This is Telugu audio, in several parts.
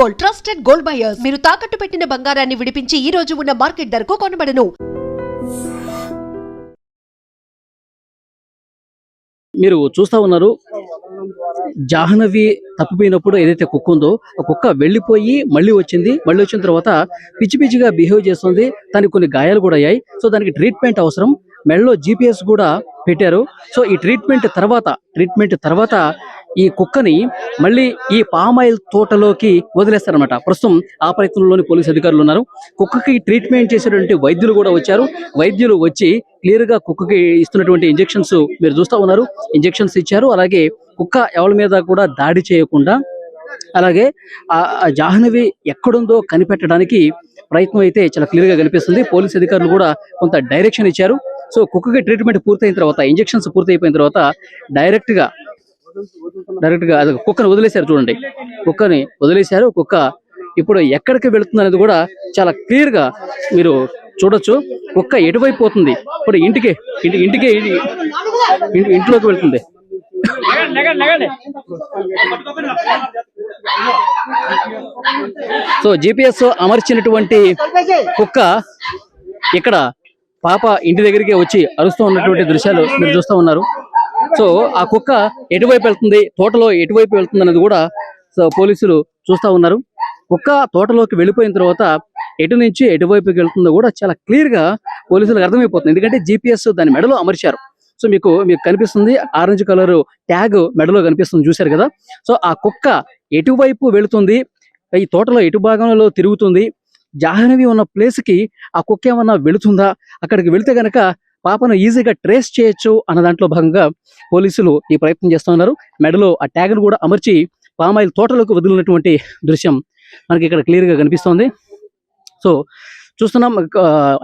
Gold, trusted gold buyers. మీరు తాకట్టు పెట్టిన బంగారాన్ని విడిపించి ఈ రోజు ఉన్న మార్కెట్ ధరకు కొనబడను. మీరు చూస్తా ఉన్నారు, జాహ్నవి తప్పిపోయినప్పుడు ఏదైతే కుక్క ఉందో ఆ కుక్క వెళ్ళిపోయి మళ్ళీ వచ్చిన తర్వాత పిచ్చి పిచ్చిగా బిహేవ్ చేస్తుంది. దానికి కొన్ని గాయాలు కూడా అయ్యాయి. సో దానికి ట్రీట్మెంట్ అవసరం. మెడలో GPS కూడా పెట్టారు. సో ఈ ట్రీట్మెంట్ తర్వాత ఈ కుక్కని మళ్ళీ ఈ పామాయిల్ తోటలోకి వదిలేస్తారనమాట. ప్రస్తుతం ఆ ప్రయత్నంలోని పోలీసు అధికారులు ఉన్నారు. కుక్కకి ట్రీట్మెంట్ చేసేటువంటి వైద్యులు కూడా వచ్చారు. వైద్యులు వచ్చి క్లియర్ గా కుక్కకి ఇస్తున్నటువంటి ఇంజెక్షన్స్ మీరు చూస్తా ఉన్నారు. ఇంజెక్షన్స్ ఇచ్చారు. అలాగే కుక్క ఎవరి మీద కూడా దాడి చేయకుండా, అలాగే ఆ జాహ్నవి ఎక్కడుందో కనిపెట్టడానికి ప్రయత్నం అయితే చాలా క్లియర్ గా కనిపిస్తుంది. పోలీస్ అధికారులు కూడా కొంత డైరెక్షన్ ఇచ్చారు. సో కుక్కకి ట్రీట్మెంట్ పూర్తయిన తర్వాత, ఇంజెక్షన్స్ పూర్తయిపోయిన తర్వాత డైరెక్ట్ గా అది కుక్కను వదిలేశారు. చూడండి, కుక్కని వదిలేశారు. కుక్క ఇప్పుడు ఎక్కడికి వెళుతుంది అనేది కూడా చాలా క్లియర్ గా మీరు చూడొచ్చు. కుక్క ఎటువైపు పోతుంది, ఇప్పుడు ఇంట్లోకి వెళ్తుంది. సో GPS అమర్చినటువంటి కుక్క ఇక్కడ పాప ఇంటి దగ్గరికి వచ్చి అరుస్తూ ఉన్నటువంటి దృశ్యాలు మీరు చూస్తూ ఉన్నారు. సో ఆ కుక్క ఎటువైపు వెళ్తుంది, తోటలో ఎటువైపు వెళ్తుంది అనేది కూడా పోలీసులు చూస్తా ఉన్నారు. కుక్క తోటలోకి వెళ్ళిపోయిన తర్వాత ఎటు నుంచి ఎటువైపుకి వెళ్తుందో కూడా చాలా క్లియర్ గా పోలీసులకు అర్థమైపోతుంది. ఎందుకంటే GPS దాని మెడలో అమర్చారు. సో మీకు కనిపిస్తుంది, ఆరెంజ్ కలర్ ట్యాగ్ మెడలో కనిపిస్తుంది, చూశారు కదా. సో ఆ కుక్క ఎటువైపు వెళుతుంది, ఈ తోటలో ఎటు భాగంలో తిరుగుతుంది, జాహ్నవి ఉన్న ప్లేస్ కి ఆ కుక్క ఏమన్నా వెళుతుందా, అక్కడికి వెళితే గనక పాపను ఈజీగా ట్రేస్ చేయొచ్చు అన్న దాంట్లో భాగంగా పోలీసులు ఈ ప్రయత్నం చేస్తూ ఉన్నారు. మెడలో ఆ ట్యాగ్ ను కూడా అమర్చి పామాయిల్ తోటలోకి వదిలినటువంటి దృశ్యం మనకి ఇక్కడ క్లియర్ గా కనిపిస్తోంది. సో చూస్తున్నాం,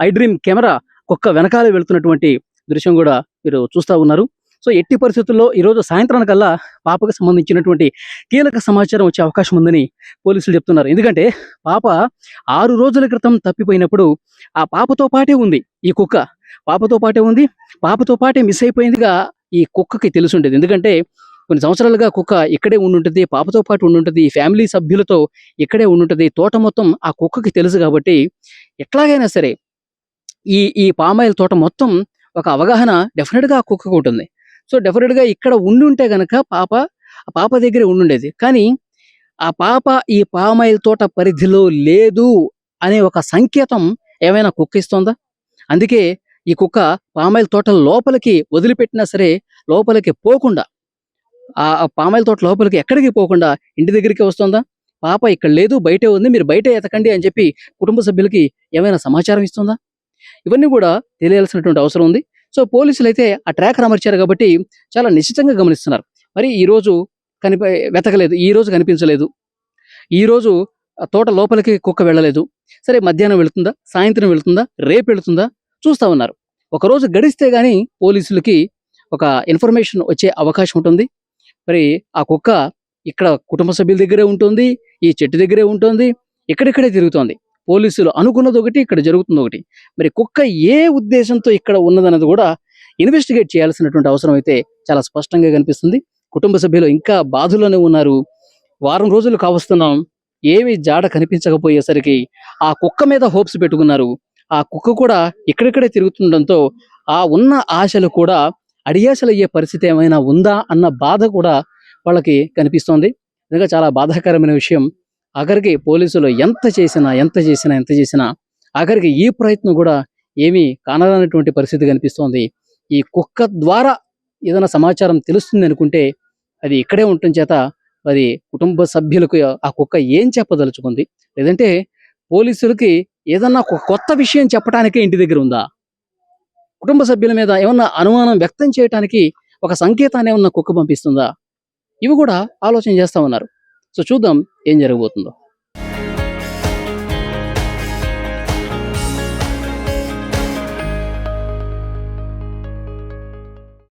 ఐ డ్రీమ్ కెమెరా కుక్క వెనకాలే వెళుతున్నటువంటి దృశ్యం కూడా మీరు చూస్తూ ఉన్నారు. సో ఎట్టి పరిస్థితుల్లో ఈరోజు సాయంత్రానికల్లా పాపకు సంబంధించినటువంటి కీలక సమాచారం వచ్చే అవకాశం ఉందని పోలీసులు చెప్తున్నారు. ఎందుకంటే పాప 6 రోజుల క్రితం తప్పిపోయినప్పుడు ఆ పాపతో పాటే ఉంది ఈ కుక్క. పాపతో పాటే మిస్ అయిపోయిందిగా ఈ కుక్కకి తెలుసుండేది. ఎందుకంటే కొన్ని సంవత్సరాలుగా కుక్క ఇక్కడే ఉండుంటుంది, పాపతో పాటు ఉండుంటుంది, ఫ్యామిలీ సభ్యులతో ఇక్కడే ఉండుంటుంది. తోట మొత్తం ఆ కుక్కకి తెలుసు కాబట్టి ఎట్లాగైనా సరే ఈ పామాయిల్ తోట మొత్తం ఒక అవగాహన డెఫినెట్ గా ఆ కుక్కకు ఉంటుంది. సో డెఫినెట్ గా ఇక్కడ ఉండుంటే గనక పాప దగ్గరే ఉండుండేది. కానీ ఆ పాప ఈ పామాయిల్ తోట పరిధిలో లేదు అనే ఒక సంకేతం ఏమైనా కుక్క ఇస్తోందా? అందుకే ఈ కుక్క పామాయిల్ తోట లోపలికి వదిలిపెట్టినా సరే లోపలికి పోకుండా, ఆ పామాయిల్ తోట లోపలికి ఎక్కడికి పోకుండా ఇంటి దగ్గరికి వస్తుందా? పాప ఇక్కడ లేదు, బయటే ఉంది, మీరు బయట ఎతకండి అని చెప్పి కుటుంబ సభ్యులకి ఏమైనా సమాచారం ఇస్తుందా? ఇవన్నీ కూడా తెలియాల్సినటువంటి అవసరం ఉంది. సో పోలీసులు అయితే ఆ ట్రాకర్ అమర్చారు కాబట్టి చాలా నిశ్చితంగా గమనిస్తున్నారు. మరి ఈ రోజు వెతకలేదు, ఈ రోజు కనిపించలేదు, ఈ రోజు తోట లోపలికి కుక్క వెళ్ళలేదు. సరే మధ్యాహ్నం వెళుతుందా, సాయంత్రం వెళుతుందా, రేపు వెళుతుందా చూస్తా ఉన్నారు. ఒకరోజు గడిస్తే గానీ పోలీసులకి ఒక ఇన్ఫర్మేషన్ వచ్చే అవకాశం ఉంటుంది. మరి ఆ కుక్క ఇక్కడ కుటుంబ సభ్యుల దగ్గరే ఉంటుంది, ఈ చెట్టు దగ్గరే ఉంటుంది, ఇక్కడిక్కడే తిరుగుతోంది. పోలీసులు అనుకున్నది ఒకటి, ఇక్కడ జరుగుతుంది ఒకటి. మరి కుక్క ఏ ఉద్దేశంతో ఇక్కడ ఉన్నదన్నది కూడా ఇన్వెస్టిగేట్ చేయాల్సినటువంటి అవసరం అయితే చాలా స్పష్టంగా కనిపిస్తుంది. కుటుంబ సభ్యులు ఇంకా బాధలోనే ఉన్నారు. వారం రోజులు కావస్తున్నాం, ఏమి జాడ కనిపించకపోయేసరికి ఆ కుక్క మీద హోప్స్ పెట్టుకున్నారు. ఆ కుక్క కూడా ఇక్కడిక్కడే తిరుగుతుండడంతో ఆ ఉన్న ఆశలు కూడా అడియాసలు అయ్యే పరిస్థితి ఏమైనా ఉందా అన్న బాధ కూడా వాళ్ళకి కనిపిస్తోంది. నిజంగా చాలా బాధాకరమైన విషయం. ఆఖరికి పోలీసులు ఎంత చేసినా ఆఖరికి ఈ ప్రయత్నం కూడా ఏమీ కానరానటువంటి పరిస్థితి కనిపిస్తోంది. ఈ కుక్క ద్వారా ఏదైనా సమాచారం తెలుస్తుంది అనుకుంటే అది ఇక్కడే ఉండటం చేత అది కుటుంబ సభ్యులకు ఆ కుక్క ఏం చెప్పదలుచుకుంది, లేదంటే పోలీసులకి ఏదన్నా కొత్త విషయం చెప్పడానికే ఇంటి దగ్గర ఉందా, కుటుంబ సభ్యుల మీద ఏమన్నా అనుమానం వ్యక్తం చేయడానికి ఒక సంకేతాన్ని ఏమన్నా కుక్క పంపిస్తుందా, ఇవి కూడా ఆలోచన చేస్తా ఉన్నారు. సో చూద్దాం ఏం జరగబోతుందో.